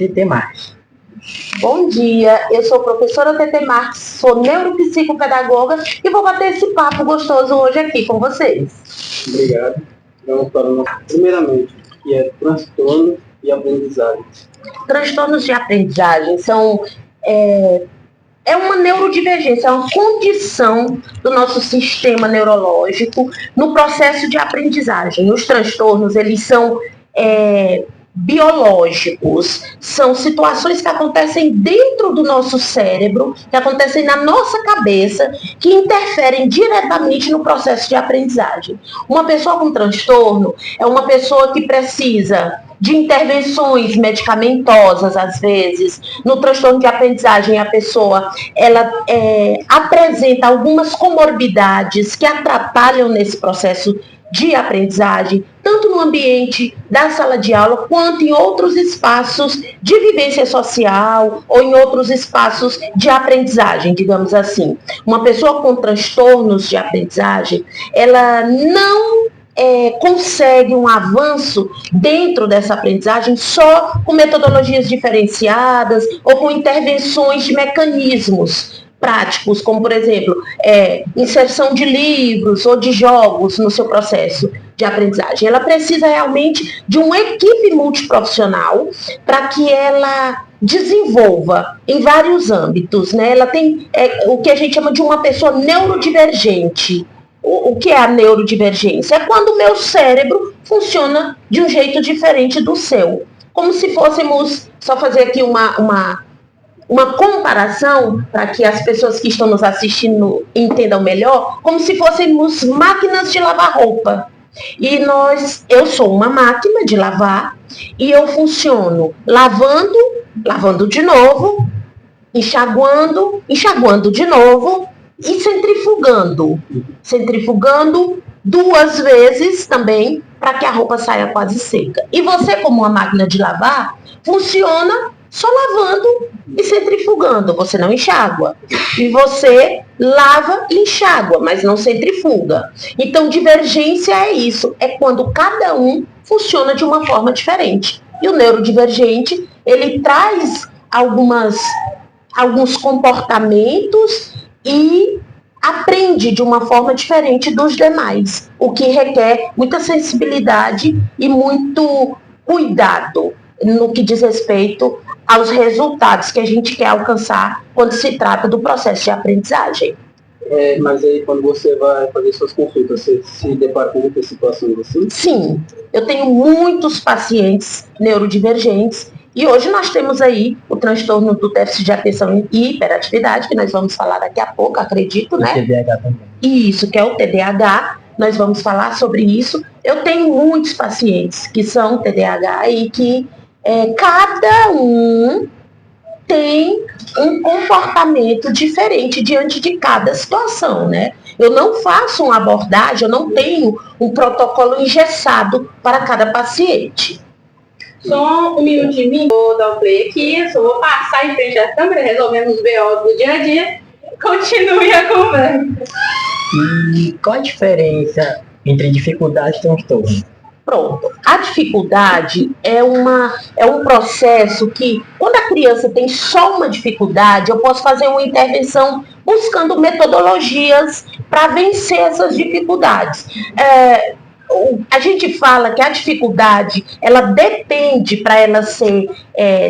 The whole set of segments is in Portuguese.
TT Marques. Bom dia, eu sou a professora TT Marques, sou neuropsicopedagoga e vou bater esse papo gostoso hoje aqui com vocês. Obrigado. Vamos para o nosso, primeiramente, que é transtorno e aprendizagem. Transtornos de aprendizagem são uma neurodivergência, é uma condição do nosso sistema neurológico no processo de aprendizagem. Os transtornos, eles são biológicos, são situações que acontecem dentro do nosso cérebro, que acontecem na nossa cabeça, que interferem diretamente no processo de aprendizagem. Uma pessoa com transtorno é uma pessoa que precisa de intervenções medicamentosas, às vezes. No transtorno de aprendizagem, a pessoa apresenta algumas comorbidades que atrapalham nesse processo de aprendizagem, tanto no ambiente da sala de aula, quanto em outros espaços de vivência social ou em outros espaços de aprendizagem, digamos assim. Uma pessoa com transtornos de aprendizagem, ela não consegue um avanço dentro dessa aprendizagem só com metodologias diferenciadas ou com intervenções de mecanismos práticos, como, por exemplo, inserção de livros ou de jogos no seu processo de aprendizagem. Ela precisa realmente de uma equipe multiprofissional para que ela desenvolva em vários âmbitos, né? Ela tem o que a gente chama de uma pessoa neurodivergente. O que é a neurodivergência? É quando o meu cérebro funciona de um jeito diferente do seu. Como se fôssemos, só fazer aqui uma comparação, para que as pessoas que estão nos assistindo entendam melhor, como se fôssemos máquinas de lavar roupa. E eu sou uma máquina de lavar, e eu funciono lavando de novo, enxaguando de novo, e centrifugando 2 vezes também, para que a roupa saia quase seca. E você, como uma máquina de lavar, funciona só lavando e centrifugando, você não enxágua. E você lava e enxágua, mas não centrifuga. Então, divergência é isso, é quando cada um funciona de uma forma diferente. E o neurodivergente, ele traz alguns comportamentos e aprende de uma forma diferente dos demais, o que requer muita sensibilidade e muito cuidado no que diz respeito aos resultados que a gente quer alcançar quando se trata do processo de aprendizagem. Mas aí, quando você vai fazer suas consultas, você se depara com muitas situações assim? Sim, eu tenho muitos pacientes neurodivergentes e hoje nós temos aí o transtorno do déficit de atenção e hiperatividade, que nós vamos falar daqui a pouco, acredito, né? O TDAH também. Isso, que é o TDAH, nós vamos falar sobre isso. Eu tenho muitos pacientes que são TDAH e que cada um tem um comportamento diferente diante de cada situação, né? Eu não faço uma abordagem, eu não tenho um protocolo engessado para cada paciente. Só um minutinho, vou dar o play aqui, eu só vou passar em frente à câmera, resolvendo os BOs do dia a dia. Continue a conversa. E qual a diferença entre dificuldade e transtorno? Pronto. A dificuldade é um processo que, quando a criança tem só uma dificuldade, eu posso fazer uma intervenção buscando metodologias para vencer essas dificuldades. A gente fala que a dificuldade, ela depende, para ela ser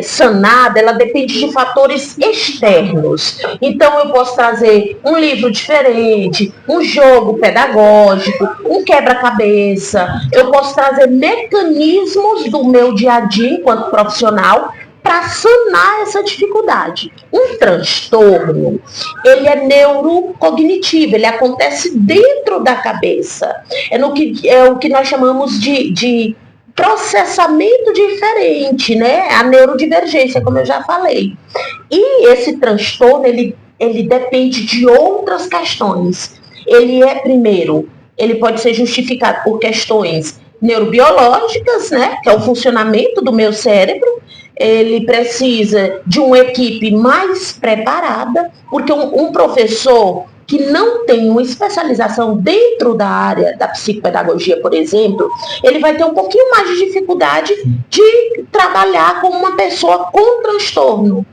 sanada, ela depende de fatores externos. Então, eu posso trazer um livro diferente, um jogo pedagógico, um quebra-cabeça, eu posso trazer mecanismos do meu dia a dia enquanto profissional para sanar essa dificuldade. Um transtorno, ele é neurocognitivo, ele acontece dentro da cabeça. É o que nós chamamos de processamento diferente, né? A neurodivergência, como eu já falei. E esse transtorno, ele depende de outras questões. Primeiro, ele pode ser justificado por questões neurobiológicas, né? Que é o funcionamento do meu cérebro. Ele precisa de uma equipe mais preparada, porque um professor que não tem uma especialização dentro da área da psicopedagogia, por exemplo, ele vai ter um pouquinho mais de dificuldade de trabalhar com uma pessoa com transtorno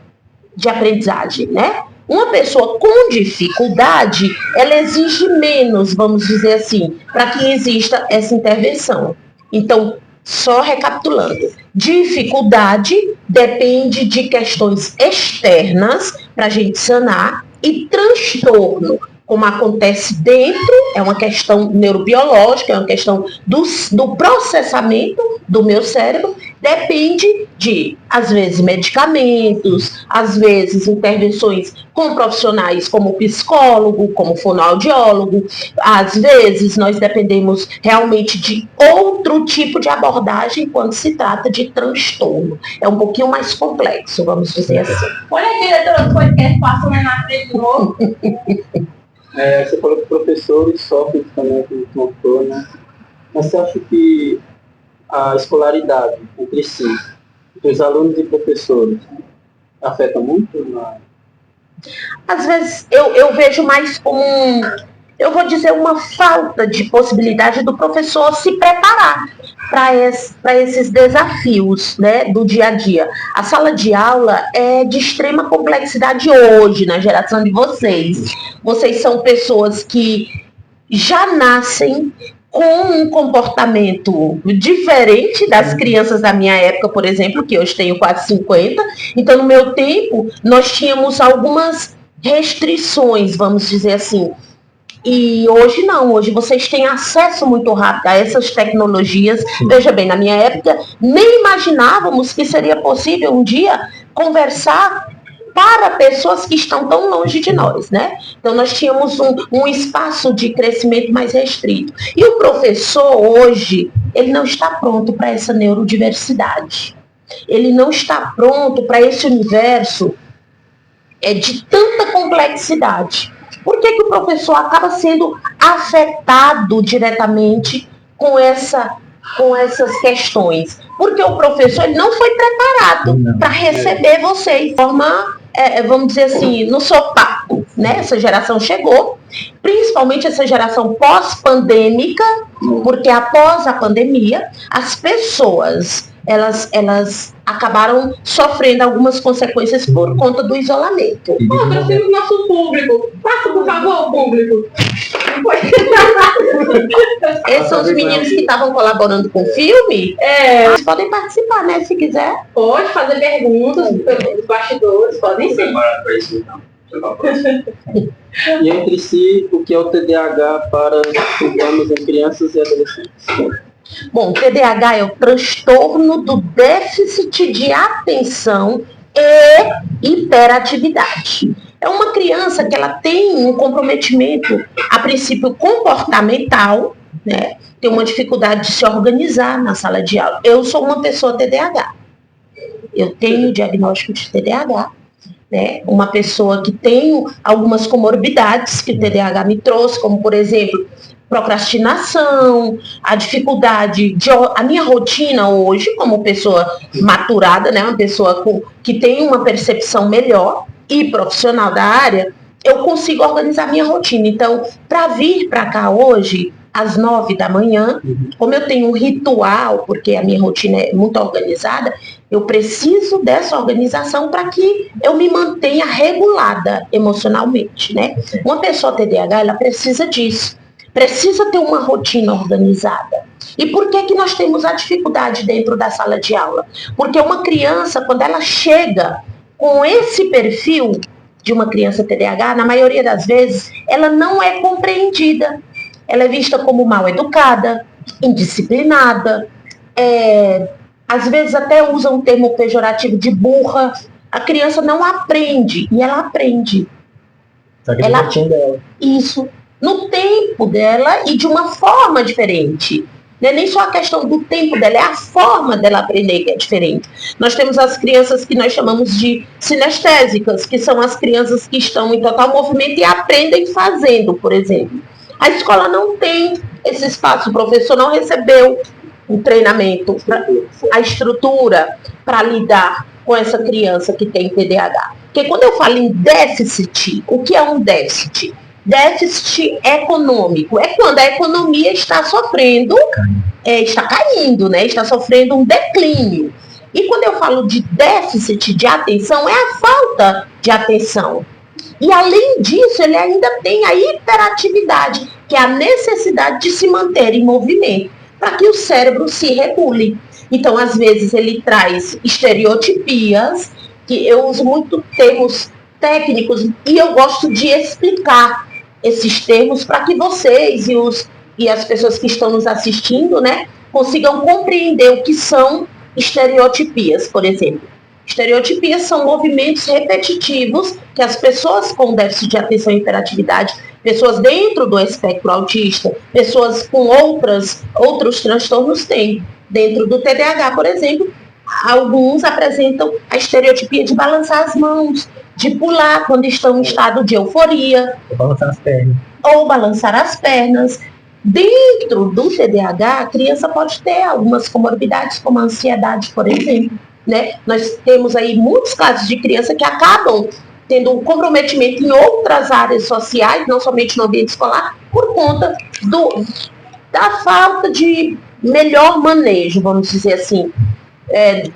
de aprendizagem, né? Uma pessoa com dificuldade, ela exige menos, vamos dizer assim, para que exista essa intervenção. Então, só recapitulando, dificuldade depende de questões externas para a gente sanar, e transtorno, como acontece dentro, é uma questão neurobiológica, é uma questão do processamento do meu cérebro, depende de, às vezes, medicamentos, às vezes, intervenções com profissionais como psicólogo, como fonoaudiólogo, às vezes nós dependemos realmente de outro tipo de abordagem quando se trata de transtorno. É um pouquinho mais complexo, vamos dizer assim. Olha a diretora do podcast passando na frente de novo. Você falou que professores sofrem também com o transtorno, né? Mas você acha que a escolaridade entre si, entre os alunos e professores, afeta muito? Às vezes eu vejo mais como eu vou dizer, uma falta de possibilidade do professor se preparar para esses desafios, né, do dia a dia. A sala de aula é de extrema complexidade hoje, na geração de vocês. Vocês são pessoas que já nascem com um comportamento diferente das crianças da minha época, por exemplo, que hoje tenho quase 50. Então, no meu tempo, nós tínhamos algumas restrições, vamos dizer assim. E hoje não, hoje vocês têm acesso muito rápido a essas tecnologias. Veja bem, na minha época, nem imaginávamos que seria possível um dia conversar para pessoas que estão tão longe de nós, né? Então, nós tínhamos um espaço de crescimento mais restrito. E o professor, hoje, ele não está pronto para essa neurodiversidade. Ele não está pronto para esse universo de tanta complexidade. Por que o professor acaba sendo afetado diretamente com essas questões? Porque o professor ele não foi preparado para receber vocês de forma, vamos dizer assim, no sopapo, né? Essa geração chegou, principalmente essa geração pós-pandêmica, porque após a pandemia, as pessoas elas acabaram sofrendo algumas consequências por conta do isolamento. Patrocina o nosso público. Faça, por favor, o público. Esses são os meninos que estavam colaborando com o filme. Eles podem participar, né, se quiser. Pode fazer perguntas pelos bastidores, podem sim. E entre si, o que é o TDAH para estudantes em crianças e adolescentes? Bom, o TDAH é o transtorno do déficit de atenção e hiperatividade. É uma criança que ela tem um comprometimento, a princípio, comportamental, né? Tem uma dificuldade de se organizar na sala de aula. Eu sou uma pessoa TDAH. Eu tenho diagnóstico de TDAH. Né? Uma pessoa que tem algumas comorbidades que o TDAH me trouxe, como, por exemplo, procrastinação, a dificuldade a minha rotina hoje, como pessoa maturada, né, uma pessoa que tem uma percepção melhor e profissional da área, eu consigo organizar minha rotina. Então, para vir para cá hoje, às 9 da manhã, como eu tenho um ritual, porque a minha rotina é muito organizada, eu preciso dessa organização para que eu me mantenha regulada emocionalmente, né? Uma pessoa TDAH, ela precisa disso. Precisa ter uma rotina organizada. E por que nós temos a dificuldade dentro da sala de aula? Porque uma criança, quando ela chega com esse perfil de uma criança TDAH, na maioria das vezes, ela não é compreendida. Ela é vista como mal educada, indisciplinada, às vezes até usa um termo pejorativo de burra. A criança não aprende, e ela aprende. Só que ela dela. Isso. No tempo dela e de uma forma diferente. Não é nem só a questão do tempo dela, é a forma dela aprender que é diferente. Nós temos as crianças que nós chamamos de sinestésicas, que são as crianças que estão em total movimento e aprendem fazendo, por exemplo. A escola não tem esse espaço, o professor não recebeu um treinamento, a estrutura para lidar com essa criança que tem TDAH. Porque quando eu falo em déficit, o que é um déficit? déficit econômico. É quando a economia está sofrendo, está caindo, né? Está sofrendo um declínio. E quando eu falo de déficit de atenção, é a falta de atenção. E além disso, ele ainda tem a hiperatividade, que é a necessidade de se manter em movimento, para que o cérebro se regule. Então, às vezes, ele traz estereotipias, que eu uso muito termos técnicos, e eu gosto de explicar esses termos para que vocês e as pessoas que estão nos assistindo, né, consigam compreender o que são estereotipias, por exemplo. Estereotipias são movimentos repetitivos que as pessoas com déficit de atenção e hiperatividade, pessoas dentro do espectro autista, pessoas com outros transtornos têm. Dentro do TDAH, por exemplo, alguns apresentam a estereotipia de balançar as mãos, de pular quando estão em estado de euforia. Ou balançar as pernas. Dentro do TDAH, a criança pode ter algumas comorbidades, como a ansiedade, por exemplo. Né? Nós temos aí muitos casos de criança que acabam tendo um comprometimento em outras áreas sociais, não somente no ambiente escolar, por conta da falta de melhor manejo, vamos dizer assim,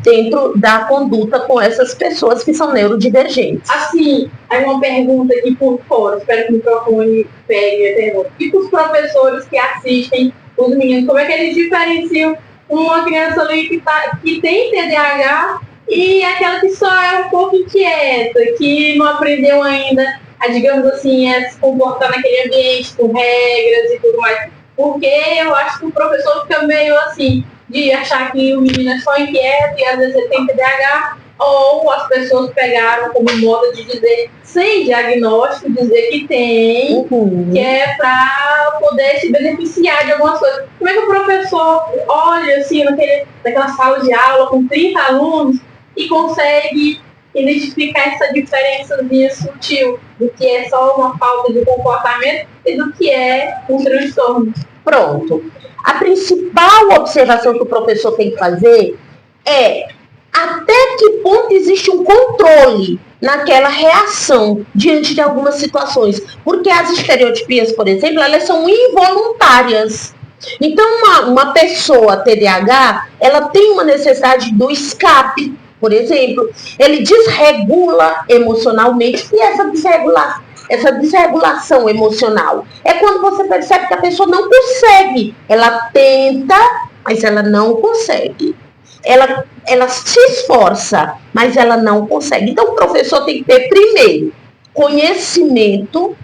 dentro da conduta com essas pessoas que são neurodivergentes. Assim, aí uma pergunta aqui por fora, espero que o microfone pegue a pergunta. E para os professores que assistem os meninos, como é que eles diferenciam uma criança ali que tem TDAH e aquela que só é um pouco inquieta, que não aprendeu ainda a, digamos assim, a se comportar naquele ambiente com regras e tudo mais? Porque eu acho que o professor fica meio assim, de achar que o menino é só inquieto e às vezes ele tem TDAH, ou as pessoas pegaram como moda de dizer, sem diagnóstico, dizer que tem, que é para poder se beneficiar de algumas coisas. Como é que o professor olha assim naquela sala de aula com 30 alunos e consegue identificar essa diferençazinha sutil do que é só uma falta de comportamento e do que é um transtorno? Pronto. A principal observação que o professor tem que fazer é até que ponto existe um controle naquela reação diante de algumas situações. Porque as estereotipias, por exemplo, elas são involuntárias. Então, uma pessoa TDAH, ela tem uma necessidade do escape, por exemplo. Ele desregula emocionalmente. E essa desregulação emocional é quando você percebe que a pessoa não consegue. Ela tenta, mas ela não consegue. Ela se esforça, mas ela não consegue. Então, o professor tem que ter, primeiro, conhecimento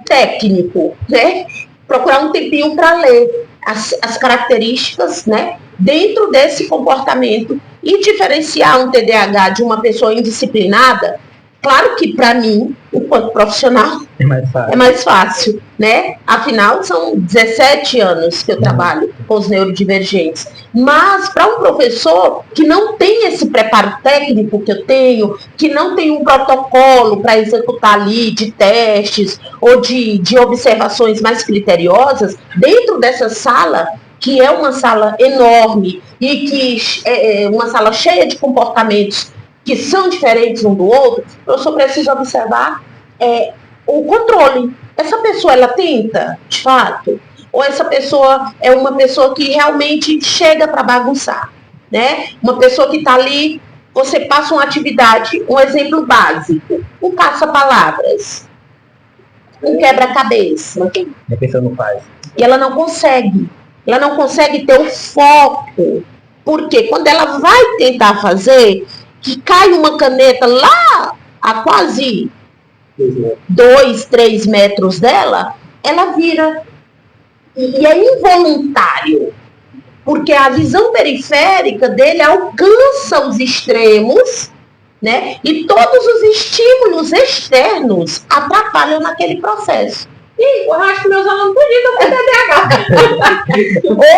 técnico, né? Procurar um tempinho para ler as características, né, dentro desse comportamento e diferenciar um TDAH de uma pessoa indisciplinada. Claro que, para mim, enquanto profissional, é mais fácil, né? Afinal, são 17 anos que eu trabalho com os neurodivergentes. Mas, para um professor que não tem esse preparo técnico que eu tenho, que não tem um protocolo para executar ali de testes ou de observações mais criteriosas, dentro dessa sala, que é uma sala enorme e que é uma sala cheia de comportamentos que são diferentes um do outro, eu só preciso observar o controle. Essa pessoa, ela tenta, de fato? Ou essa pessoa é uma pessoa que realmente chega para bagunçar, né? Uma pessoa que está ali, você passa uma atividade, um exemplo básico, um caça-palavras, um quebra-cabeça. A pessoa não faz. E ela não consegue ter o foco, porque quando ela vai tentar fazer, que cai uma caneta lá a quase 2, 3 metros dela, ela vira. E é involuntário, porque a visão periférica dele alcança os extremos, né? E todos os estímulos externos atrapalham naquele processo. Ih, eu acho que meus alunos podiam ter TDAH.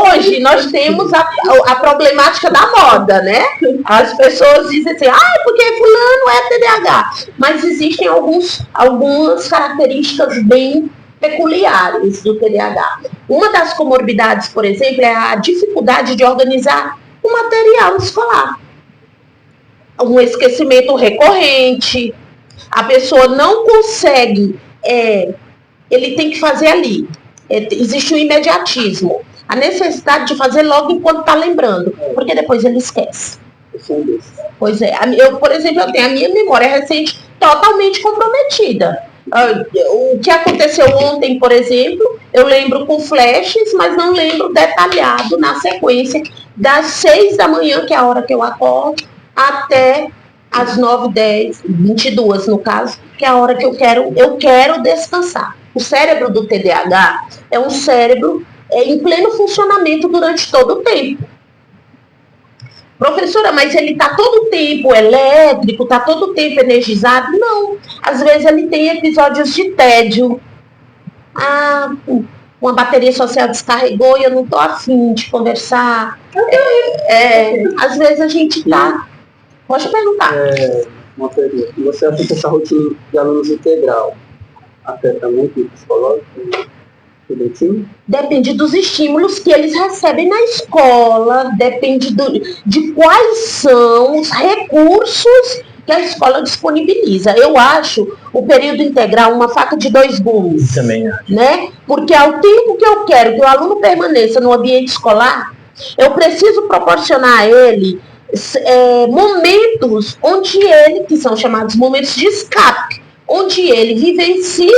Hoje nós temos a problemática da moda, né? As pessoas dizem assim, porque fulano é TDAH. Mas existem algumas características bem peculiares do TDAH. Uma das comorbidades, por exemplo, é a dificuldade de organizar o material escolar. Um esquecimento recorrente. A pessoa não consegue ele tem que fazer ali. Existe um imediatismo. A necessidade de fazer logo enquanto está lembrando, porque depois ele esquece. Pois é, por exemplo, eu tenho a minha memória recente totalmente comprometida. O que aconteceu ontem, por exemplo, eu lembro com flashes, mas não lembro detalhado na sequência das 6 da manhã, que é a hora que eu acordo, até às 9, 10, 22 no caso, que é a hora que eu quero descansar. O cérebro do TDAH é um cérebro em pleno funcionamento durante todo o tempo. Professora, mas ele está todo o tempo elétrico, está todo o tempo energizado? Não. Às vezes ele tem episódios de tédio. Uma bateria social descarregou e eu não estou afim de conversar. Às vezes a gente está... Pode perguntar. Uma pergunta. Você acha que essa rotina de alunos integral afeta muito o psicológico? Depende dos estímulos que eles recebem na escola, depende de quais são os recursos que a escola disponibiliza. Eu acho o período integral uma faca de 2 gumes. Também acho. Né? Porque ao tempo que eu quero que o aluno permaneça no ambiente escolar, eu preciso proporcionar a ele momentos onde ele, que são chamados momentos de escape, onde ele vivencie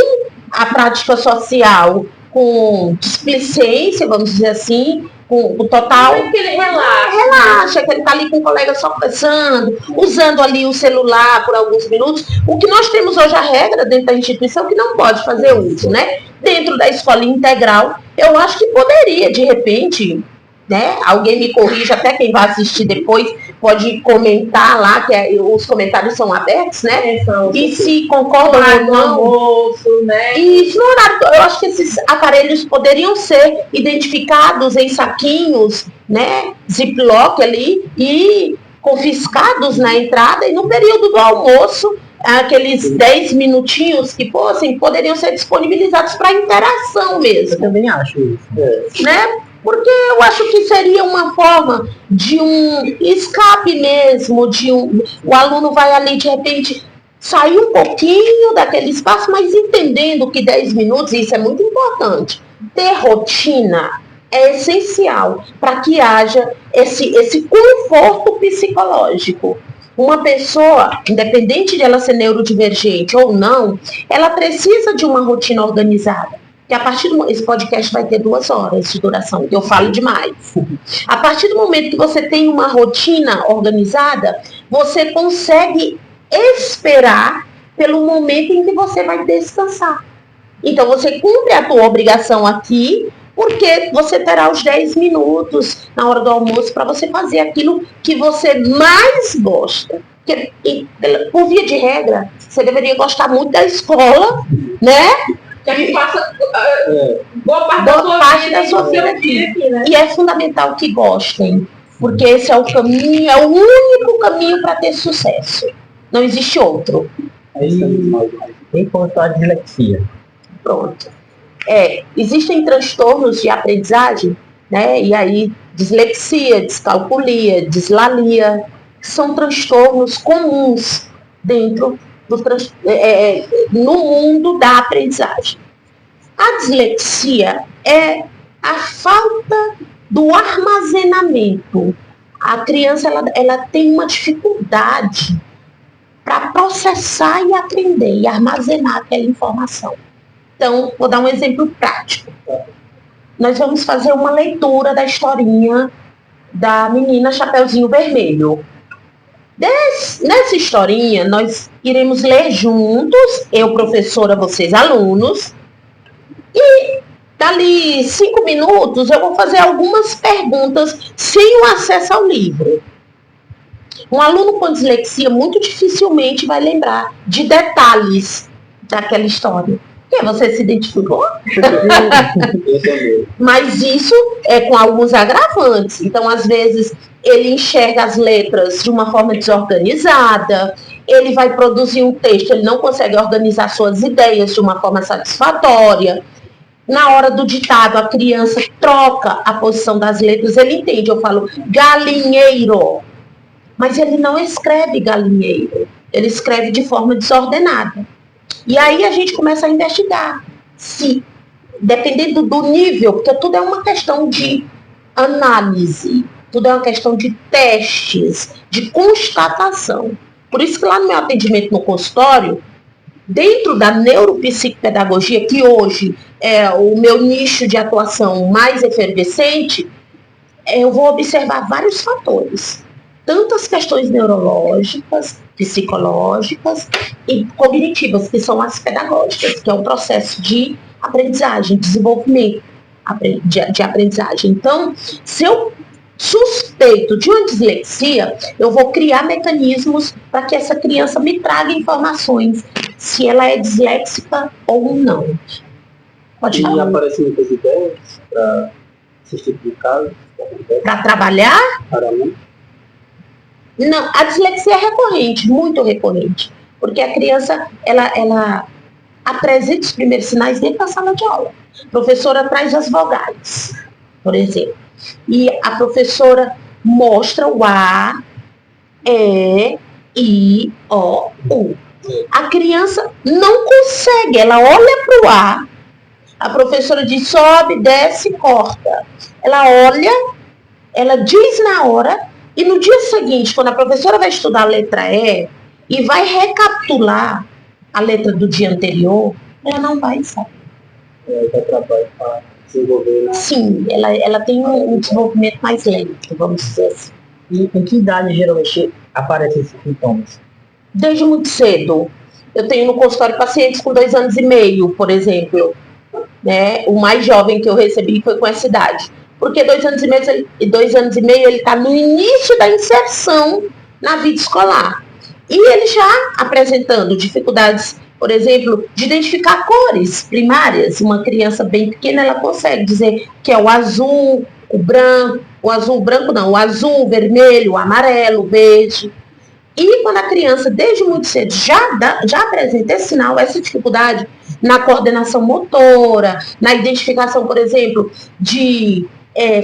a prática social com displicência, vamos dizer assim, com o total... Como é que ele relaxa, que ele está ali com o colega só conversando, usando ali o celular por alguns minutos. O que nós temos hoje a regra dentro da instituição que não pode fazer uso, né? Dentro da escola integral, eu acho que poderia, de repente, né? Alguém me corrija, até quem vai assistir depois pode comentar lá, que os comentários são abertos, né? E se concordam ou não. Almoço, né? Isso, no horário, eu acho que esses aparelhos poderiam ser identificados em saquinhos, né? Ziploc ali e confiscados na entrada e no período do almoço, aqueles 10 minutinhos que fossem, poderiam ser disponibilizados para interação mesmo. Eu também acho isso. Né? Porque eu acho que seria uma forma de um escape mesmo, o aluno vai ali de repente sair um pouquinho daquele espaço, mas entendendo que 10 minutos, isso é muito importante. Ter rotina é essencial para que haja esse conforto psicológico. Uma pessoa, independente de ela ser neurodivergente ou não, ela precisa de uma rotina organizada. Que a partir esse podcast vai ter 2 horas de duração, que eu falo demais. A partir do momento que você tem uma rotina organizada, você consegue esperar pelo momento em que você vai descansar. Então você cumpre a tua obrigação aqui, porque você terá os 10 minutos na hora do almoço para você fazer aquilo que você mais gosta. Porque, por via de regra, você deveria gostar muito da escola, né? Que a gente passa boa parte da sua vida aqui, né? E é fundamental que gostem, porque esse é o caminho, é o único caminho para ter sucesso. Não existe outro. Em quanto à dislexia. Pronto. Existem transtornos de aprendizagem, né? E aí, dislexia, descalculia, dislalia, são transtornos comuns dentro no mundo da aprendizagem. A dislexia é a falta do armazenamento. A criança ela tem uma dificuldade para processar e aprender e armazenar aquela informação. Então, vou dar um exemplo prático. Nós vamos fazer uma leitura da historinha da menina Chapeuzinho Vermelho. Nessa historinha, nós iremos ler juntos, eu, professora, vocês, alunos, e dali 5 minutos eu vou fazer algumas perguntas sem o acesso ao livro. Um aluno com dislexia muito dificilmente vai lembrar de detalhes daquela história. Que você se identificou? Mas isso é com alguns agravantes. Então, às vezes, ele enxerga as letras de uma forma desorganizada, ele vai produzir um texto, ele não consegue organizar suas ideias de uma forma satisfatória. Na hora do ditado, a criança troca a posição das letras, ele entende, eu falo galinheiro, mas ele não escreve galinheiro, ele escreve de forma desordenada. E aí a gente começa a investigar. se, dependendo do nível, porque tudo é uma questão de análise, tudo é uma questão de testes, de constatação. Por isso que lá no meu atendimento no consultório, dentro da neuropsicopedagogia, que hoje é o meu nicho de atuação mais efervescente, eu vou observar vários fatores. Tanto as questões neurológicas, psicológicas e cognitivas, que são as pedagógicas, que é um processo de aprendizagem, desenvolvimento de aprendizagem. Então, se eu suspeito de uma dislexia, eu vou criar mecanismos para que essa criança me traga informações se ela é disléxica ou não. Pode falar. E aparecem muitas ideias para esse tipo de caso? Para trabalhar? Para mim? Não, a dislexia é recorrente, muito recorrente. Porque a criança, ela apresenta os primeiros sinais dentro da sala de aula. A professora traz as vogais, por exemplo. E a professora mostra o A, E, I, O, U. A criança não consegue, ela olha para o a professora diz sobe, desce, corta. Ela olha, ela diz na hora, e no dia seguinte, quando a professora vai estudar a letra E e vai recapitular a letra do dia anterior, ela não vai saber. Dá trabalho para desenvolver, né? Sim, ela tem um desenvolvimento mais lento, vamos dizer assim. E em que idade geralmente aparecem esses sintomas? Desde muito cedo. Eu tenho no consultório pacientes com 2 anos e meio, por exemplo. Né? O mais jovem que eu recebi foi com essa idade. Porque 2 anos e meio ele está no início da inserção na vida escolar. E ele já apresentando dificuldades, por exemplo, de identificar cores primárias. Uma criança bem pequena, ela consegue dizer que é o azul, o branco, o azul, o vermelho, o amarelo, o verde. E quando a criança, desde muito cedo, já apresenta esse sinal, essa dificuldade na coordenação motora, na identificação, por exemplo, de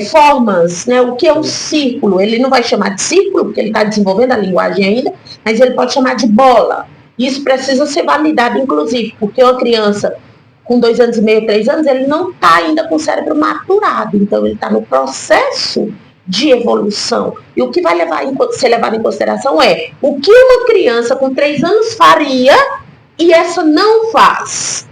formas, né? O que é um círculo? Ele não vai chamar de círculo, porque ele está desenvolvendo a linguagem ainda, mas ele pode chamar de bola. Isso precisa ser validado, inclusive, porque uma criança com 2 anos e meio, 3 anos, ele não está ainda com o cérebro maturado, então ele está no processo de evolução. E o que vai ser levado em consideração é o que uma criança com 3 anos faria e essa não faz.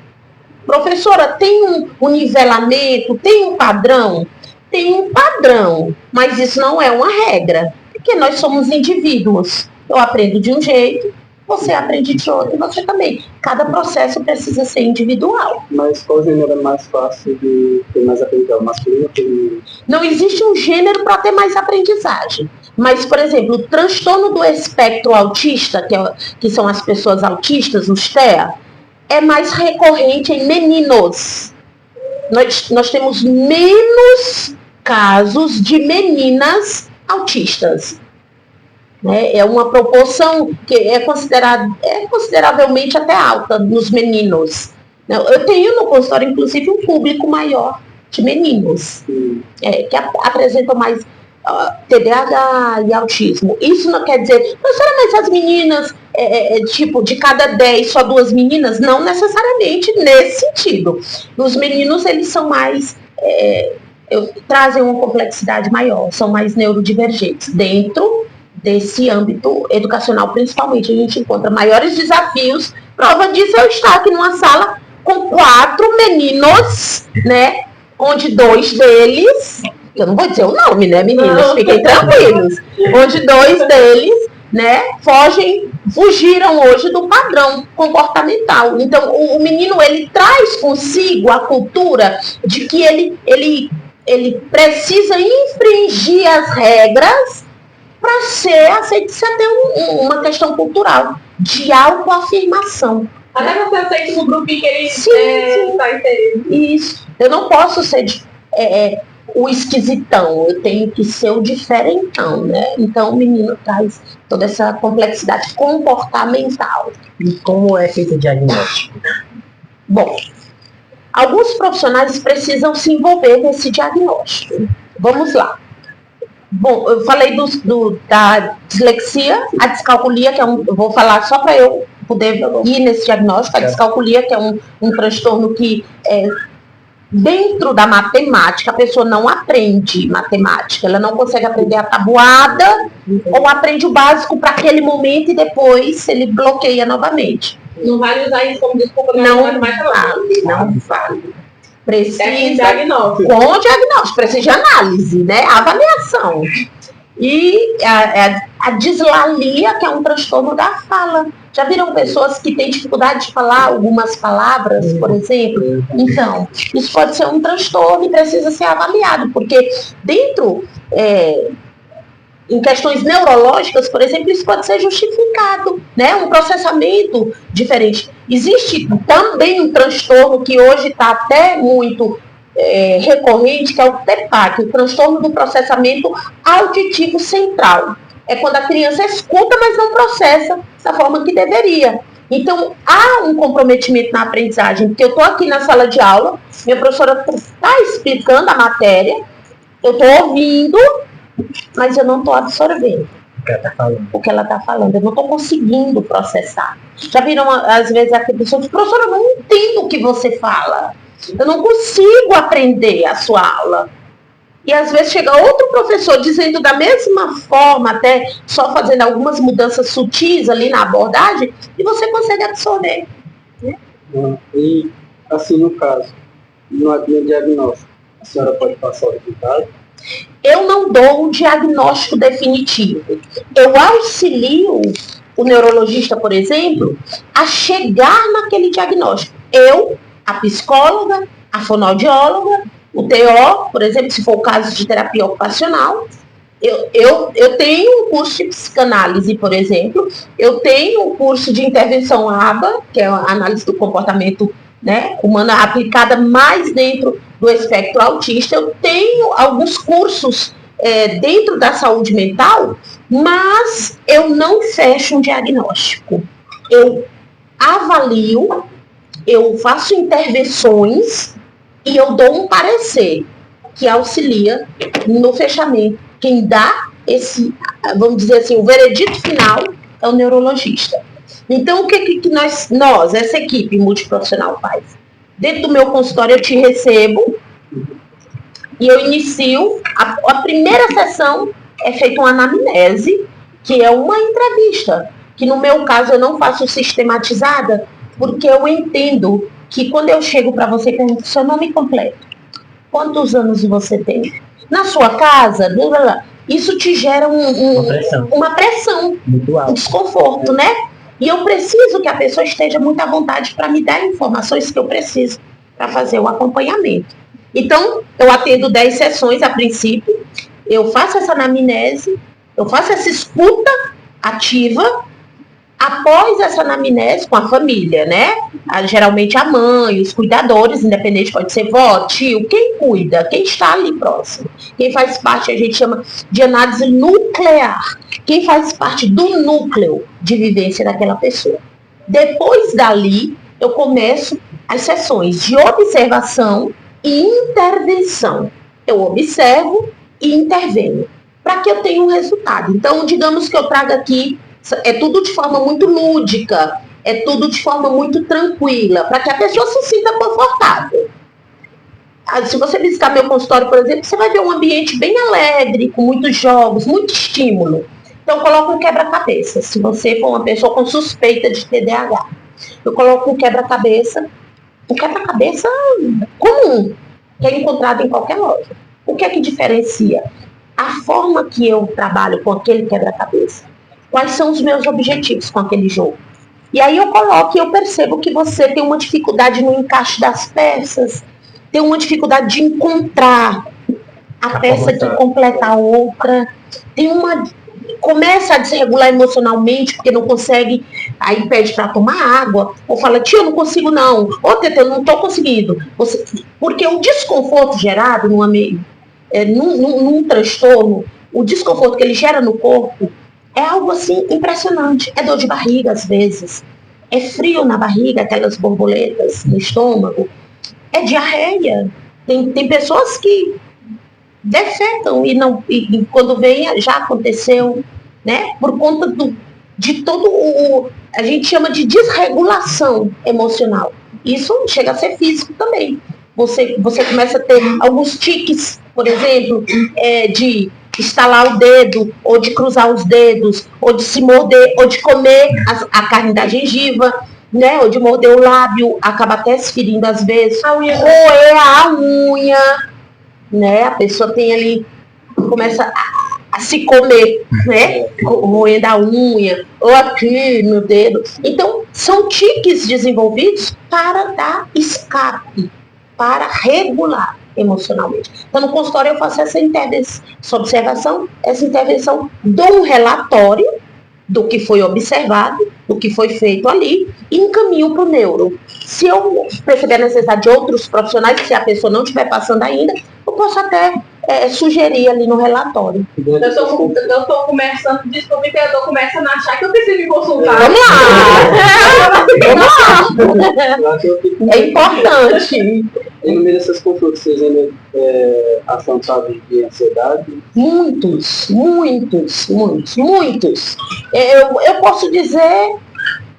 Professora, tem um nivelamento, tem um padrão? Tem um padrão, mas isso não é uma regra, porque nós somos indivíduos. Eu aprendo de um jeito, você aprende de outro e você também. Cada processo precisa ser individual. Mas qual gênero é mais fácil de ter mais aprendizagem? Masculino ou feminino? Não existe um gênero para ter mais aprendizagem. Mas, por exemplo, o transtorno do espectro autista, que são as pessoas autistas, os TEA, é mais recorrente em meninos. Nós temos menos casos de meninas autistas. É uma proporção que é consideravelmente até alta nos meninos. Eu tenho no consultório, inclusive, um público maior de meninos que apresentam mais TDAH e autismo. Isso não quer dizer, professora, mas as meninas, tipo, de cada 10, só 2 meninas? Não necessariamente nesse sentido. Os meninos, eles são mais... trazem uma complexidade maior, são mais neurodivergentes. Dentro desse âmbito educacional, principalmente, a gente encontra maiores desafios. Prova disso, eu estar aqui numa sala com 4 meninos, né, onde 2 deles, eu não vou dizer o nome, né, meninas, fiquem tranquilos, onde 2 deles, né, fugiram hoje do padrão comportamental. Então, o menino, ele traz consigo a cultura de que ele precisa infringir as regras para ser aceito. Isso é até uma questão cultural de autoafirmação. Até você aceita no grupinho que ele está inserido. Isso. Eu não posso ser o esquisitão, eu tenho que ser o diferentão, né? Então o menino traz toda essa complexidade comportamental. E como é feito o diagnóstico? Bom, alguns profissionais precisam se envolver nesse diagnóstico. Vamos lá. Bom, eu falei da dislexia, a descalculia, que eu vou falar só para eu poder ir nesse diagnóstico. A descalculia, que é um transtorno que dentro da matemática, a pessoa não aprende matemática, ela não consegue aprender a tabuada ou aprende o básico para aquele momento e depois ele bloqueia novamente. Não vale usar isso como desculpa, Não vale. Precisa diagnóstico. Com diagnóstico, precisa de análise, né? Avaliação. E a dislalia, que é um transtorno da fala. Já viram pessoas que têm dificuldade de falar algumas palavras, por exemplo? Então, isso pode ser um transtorno e precisa ser avaliado, porque dentro, em questões neurológicas, por exemplo, isso pode ser justificado, né? Um processamento diferente. Existe também um transtorno que hoje está até muito recorrente, que é o TEPAC, o transtorno do processamento auditivo central. É quando a criança escuta, mas não processa da forma que deveria. Então, há um comprometimento na aprendizagem, porque eu estou aqui na sala de aula, minha professora está explicando a matéria, eu estou ouvindo, mas eu não estou absorvendo o que ela está falando. Eu não estou conseguindo processar. Já viram, às vezes, aquela pessoa diz, professora, eu não entendo o que você fala. Eu não consigo aprender a sua aula. E às vezes chega outro professor dizendo da mesma forma, até só fazendo algumas mudanças sutis ali na abordagem, e você consegue absorver. Né? E, assim, no caso, no diagnóstico, a senhora pode passar o resultado? Eu não dou um diagnóstico definitivo. Eu auxilio o neurologista, por exemplo, a chegar naquele diagnóstico. Eu, a psicóloga, a fonoaudióloga, o TO, por exemplo, se for o caso de terapia ocupacional, eu tenho um curso de psicanálise, por exemplo, eu tenho um curso de intervenção ABA, que é a análise do comportamento, né, humano aplicada mais dentro do espectro autista. Eu tenho alguns cursos dentro da saúde mental, mas eu não fecho um diagnóstico. Eu avalio, eu faço intervenções e eu dou um parecer que auxilia no fechamento. Quem dá esse, vamos dizer assim, o veredito final é o neurologista. Então, o que nós, essa equipe multiprofissional faz? Dentro do meu consultório eu te recebo e eu inicio, a primeira sessão é feita uma anamnese, que é uma entrevista, que no meu caso eu não faço sistematizada, porque eu entendo que quando eu chego para você e pergunto seu nome completo, quantos anos você tem? Na sua casa, blá, blá, blá, isso te gera uma pressão, um desconforto, né? E eu preciso que a pessoa esteja muito à vontade para me dar informações que eu preciso para fazer o acompanhamento. Então, eu atendo 10 sessões a princípio, eu faço essa anamnese, eu faço essa escuta ativa. Após essa anamnese com a família, né? Geralmente a mãe, os cuidadores, independente, pode ser vó, tio, quem cuida, quem está ali próximo. Quem faz parte, a gente chama de análise nuclear. Quem faz parte do núcleo de vivência daquela pessoa. Depois dali, eu começo as sessões de observação e intervenção. Eu observo e intervenho, para que eu tenha um resultado. Então, digamos que eu traga aqui, é tudo de forma muito lúdica, é tudo de forma muito tranquila, para que a pessoa se sinta confortável. Se você visitar meu consultório, por exemplo, você vai ver um ambiente bem alegre, com muitos jogos, muito estímulo. Então, eu coloco um quebra-cabeça. Se você for uma pessoa com suspeita de TDAH, eu coloco um quebra-cabeça comum, que é encontrado em qualquer loja. O que é que diferencia? A forma que eu trabalho com aquele quebra-cabeça. Quais são os meus objetivos com aquele jogo? E aí eu coloco e eu percebo que você tem uma dificuldade no encaixe das peças, tem uma dificuldade de encontrar a peça que completa a outra, começa a desregular emocionalmente porque não consegue, aí pede para tomar água, ou fala, tia, eu não consigo não, ou teta, eu não estou conseguindo. Porque o desconforto gerado num transtorno, o desconforto que ele gera no corpo, é algo assim impressionante. É dor de barriga às vezes, é frio na barriga, aquelas borboletas no estômago, é diarreia. Tem pessoas que defecam e quando vem, já aconteceu, né? Por conta de todo a gente chama de desregulação emocional. Isso chega a ser físico também. Você começa a ter alguns tiques, por exemplo, de estalar o dedo, ou de cruzar os dedos, ou de se morder, ou de comer a carne da gengiva, né? Ou de morder o lábio, acaba até se ferindo às vezes. Roer a unha, né? A pessoa tem ali, começa a se comer, né? Roendo a unha, ou aqui no dedo. Então, são tiques desenvolvidos para dar escape, para regular emocionalmente. Então, no consultório eu faço essa observação, essa intervenção, dou um relatório do que foi observado, do que foi feito ali, e encaminho para o neuro. Se eu perceber a necessidade de outros profissionais, se a pessoa não estiver passando ainda, eu posso até sugerir ali no relatório. Eu estou começando, desculpe que eu estou começando a achar que eu preciso me consultar. Vamos lá! É importante. E no meio dessas consultas, vocês ainda acham casos de ansiedade? Muitos. Eu posso dizer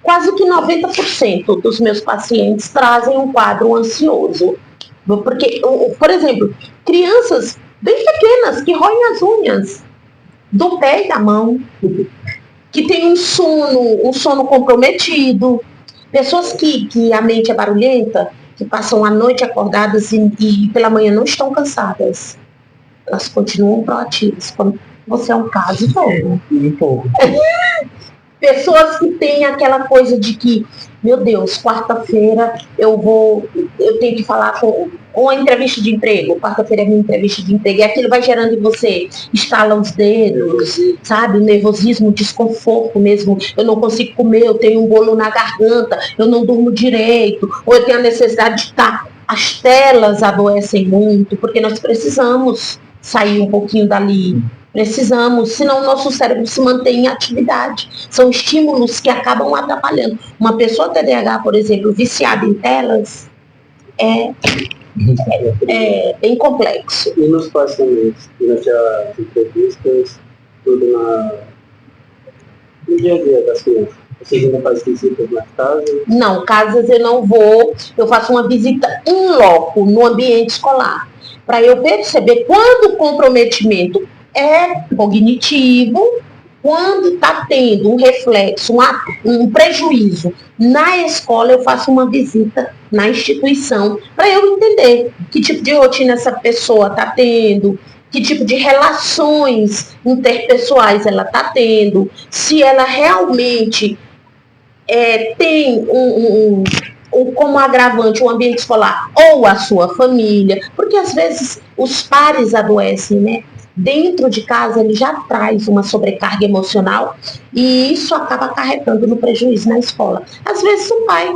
quase que 90% dos meus pacientes trazem um quadro ansioso. Porque, por exemplo, crianças bem pequenas que roem as unhas do pé e da mão, que tem um sono comprometido, pessoas que a mente é barulhenta, que passam a noite acordadas e pela manhã não estão cansadas. Elas continuam proativas. Você é um caso todo. Um pouco. Pessoas que têm aquela coisa de que, meu Deus, quarta-feira eu tenho que falar com a entrevista de emprego. Quarta-feira é minha entrevista de emprego. E aquilo vai gerando em você, estala os dedos, sabe? O nervosismo, o desconforto mesmo. Eu não consigo comer, eu tenho um bolo na garganta, eu não durmo direito, ou eu tenho a necessidade de estar. As telas adoecem muito, porque nós precisamos sair um pouquinho dali. Precisamos, senão o nosso cérebro se mantém em atividade. São estímulos que acabam atrapalhando. Uma pessoa TDAH, por exemplo, viciada em telas, é bem complexo. E nos pacientes, durante as entrevistas, tudo no dia a dia das crianças? Vocês ainda fazem visitas nas casas? Não, casas eu não vou. Eu faço uma visita in loco, no ambiente escolar, para eu perceber quando o comprometimento é cognitivo, quando está tendo um reflexo, um prejuízo na escola, eu faço uma visita na instituição para eu entender que tipo de rotina essa pessoa está tendo, que tipo de relações interpessoais ela está tendo, se ela realmente tem como agravante o ambiente escolar ou a sua família, porque às vezes os pares adoecem, né? Dentro de casa ele já traz uma sobrecarga emocional e isso acaba acarretando no prejuízo na escola. Às vezes o pai,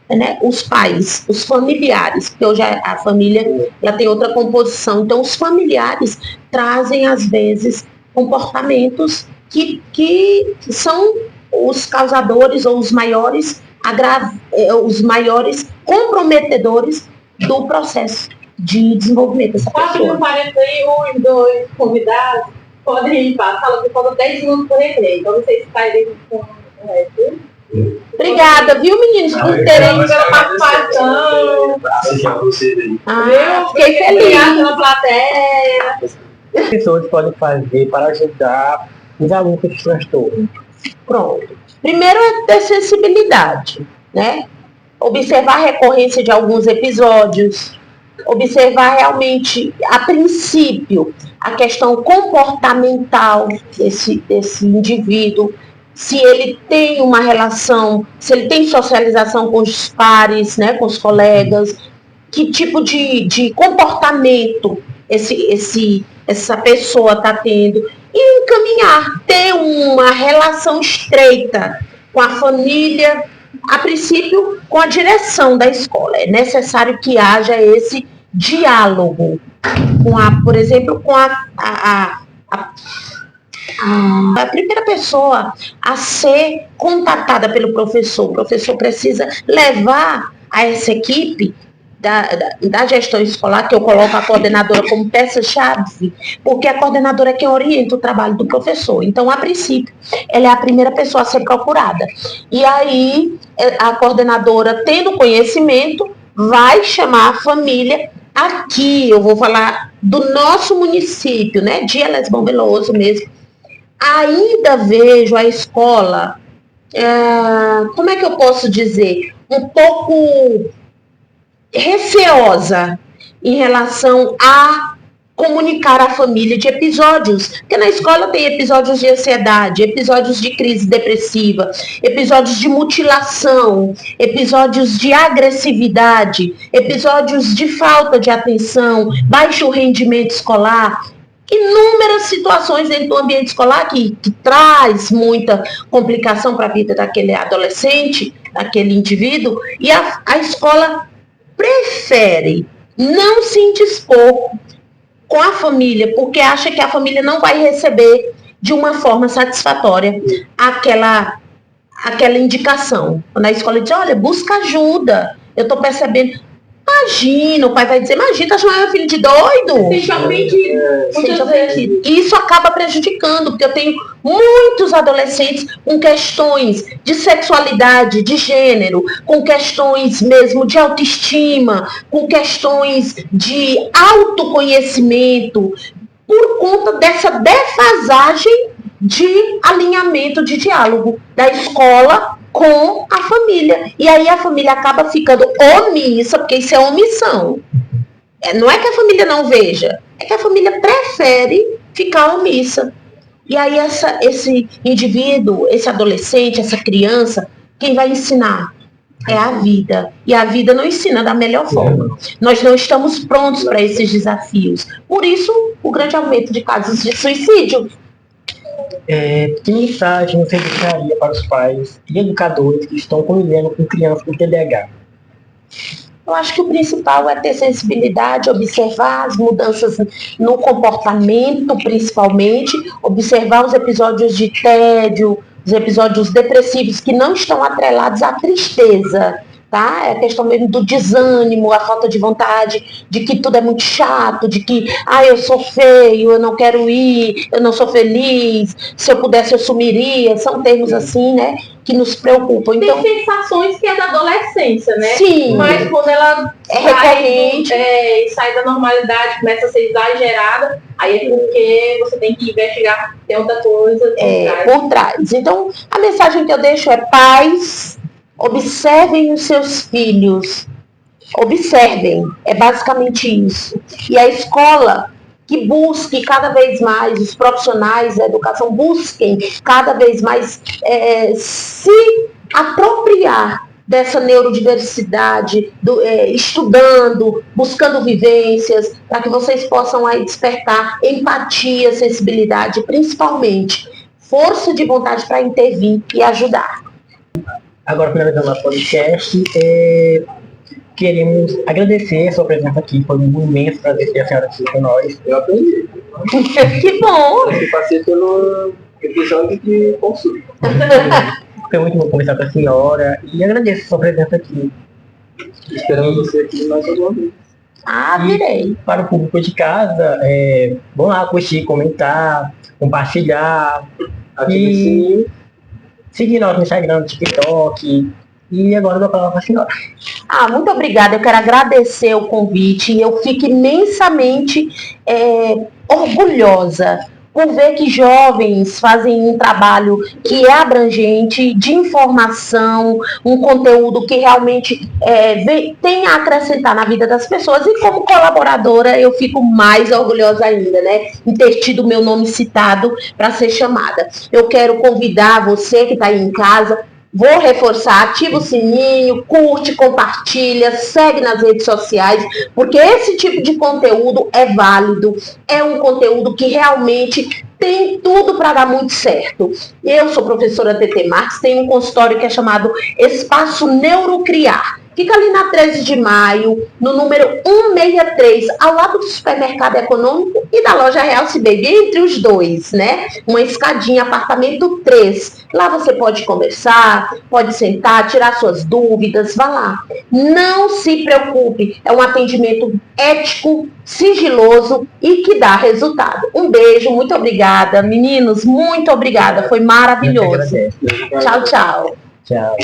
né, os pais, os familiares, porque hoje a família ela tem outra composição, então os familiares trazem às vezes comportamentos que são os causadores ou os maiores comprometedores do processo de desenvolvimento dessa pessoa. Abre um parênteses aí, os dois convidados podem ir para a sala, que faltam 10 minutos por recreio. Então, vocês saírem com o resto. Obrigada, viu, meninos, por terem pela participação. Eu fiquei feliz. Obrigada pela plateia. O que as pessoas podem fazer para ajudar os alunos com esse transtorno? Pronto. Primeiro é ter sensibilidade, né? Observar a recorrência de alguns episódios, observar realmente, a princípio, a questão comportamental desse indivíduo, se ele tem uma relação, se ele tem socialização com os pares, né, com os colegas, que tipo de comportamento essa pessoa está tendo, e encaminhar, ter uma relação estreita com a família, a princípio com a direção da escola. É necessário que haja esse diálogo por exemplo, com a primeira pessoa a ser contatada pelo professor. O professor precisa levar a essa equipe da gestão escolar, que eu coloco a coordenadora como peça-chave, porque a coordenadora é quem orienta o trabalho do professor. Então, a princípio, ela é a primeira pessoa a ser procurada. E aí, a coordenadora, tendo conhecimento, vai chamar a família. Aqui, eu vou falar do nosso município, né, de Elesbão Veloso mesmo. Ainda vejo a escola, como é que eu posso dizer, um pouco receosa em relação a comunicar à família de episódios, porque na escola tem episódios de ansiedade, episódios de crise depressiva, episódios de mutilação, episódios de agressividade, episódios de falta de atenção, baixo rendimento escolar, inúmeras situações dentro do ambiente escolar que traz muita complicação para a vida daquele adolescente, daquele indivíduo, e a escola prefere não se indispor com a família, porque acha que a família não vai receber de uma forma satisfatória aquela indicação. Quando a escola diz, olha, busca ajuda, eu estou percebendo. Imagina, o pai vai dizer, imagina, tá chamando meu filho de doido? Seja ofendido. E isso acaba prejudicando, porque eu tenho muitos adolescentes com questões de sexualidade, de gênero, com questões mesmo de autoestima, com questões de autoconhecimento, por conta dessa defasagem de alinhamento de diálogo da escola com a família. E aí a família acaba ficando omissa, porque isso é omissão. Não é que a família não veja, é que a família prefere ficar omissa. E aí esse indivíduo, esse adolescente, essa criança, quem vai ensinar? É a vida. E a vida não ensina da melhor forma. Nós não estamos prontos para esses desafios. Por isso, o grande aumento de casos de suicídio. Que mensagem você deixaria para os pais e educadores que estão convivendo com crianças com TDAH? Eu acho que o principal é ter sensibilidade, observar as mudanças no comportamento, principalmente, observar os episódios de tédio, os episódios depressivos que não estão atrelados à tristeza, tá? É a questão mesmo do desânimo, a falta de vontade, de que tudo é muito chato, de que, eu sou feio, eu não quero ir, eu não sou feliz, se eu pudesse eu sumiria, são termos assim, né, que nos preocupam. Então, tem sensações que é da adolescência, né? Sim. Mas quando ela recorrente, sai da normalidade, começa a ser exagerada, aí é porque você tem que investigar, tem outra coisa por trás. Então, a mensagem que eu deixo é: pais, observem os seus filhos. Observem, é basicamente isso. E a escola que busque cada vez mais, os profissionais da educação busquem cada vez mais se apropriar dessa neurodiversidade, estudando, buscando vivências, para que vocês possam aí despertar empatia, sensibilidade, principalmente força de vontade para intervir e ajudar. Agora, finalizando nosso podcast, queremos agradecer a sua presença aqui. Foi um imenso prazer ter a senhora aqui com nós. Eu aprendi. Que bom! Eu passei pelo episódio de consulta. Foi muito bom conversar com a senhora e agradeço a sua presença aqui. Esperamos você aqui mais alguma vez. Virei. Para o público de casa, vão lá curtir, comentar, compartilhar. E seguir nós no Instagram, no TikTok. E agora eu dou a palavra para a senhora. Muito obrigada. Eu quero agradecer o convite e eu fico imensamente orgulhosa por ver que jovens fazem um trabalho que é abrangente, de informação, um conteúdo que realmente tem a acrescentar na vida das pessoas. E como colaboradora, eu fico mais orgulhosa ainda, né, em ter tido meu nome citado para ser chamada. Eu quero convidar você que está aí em casa, vou reforçar, ativa o sininho, curte, compartilha, segue nas redes sociais, porque esse tipo de conteúdo é válido, é um conteúdo que realmente tem tudo para dar muito certo. Eu sou professora TT Marques, tenho um consultório que é chamado Espaço Neurocriar. Fica ali na 13 de maio, no número 163, ao lado do supermercado econômico e da loja Real Baby, entre os dois, né? Uma escadinha, apartamento 3. Lá você pode conversar, pode sentar, tirar suas dúvidas, vá lá. Não se preocupe, é um atendimento ético, sigiloso e que dá resultado. Um beijo, muito obrigada. Meninos, muito obrigada, foi maravilhoso. Eu que agradeço. Tchau, tchau. Tchau.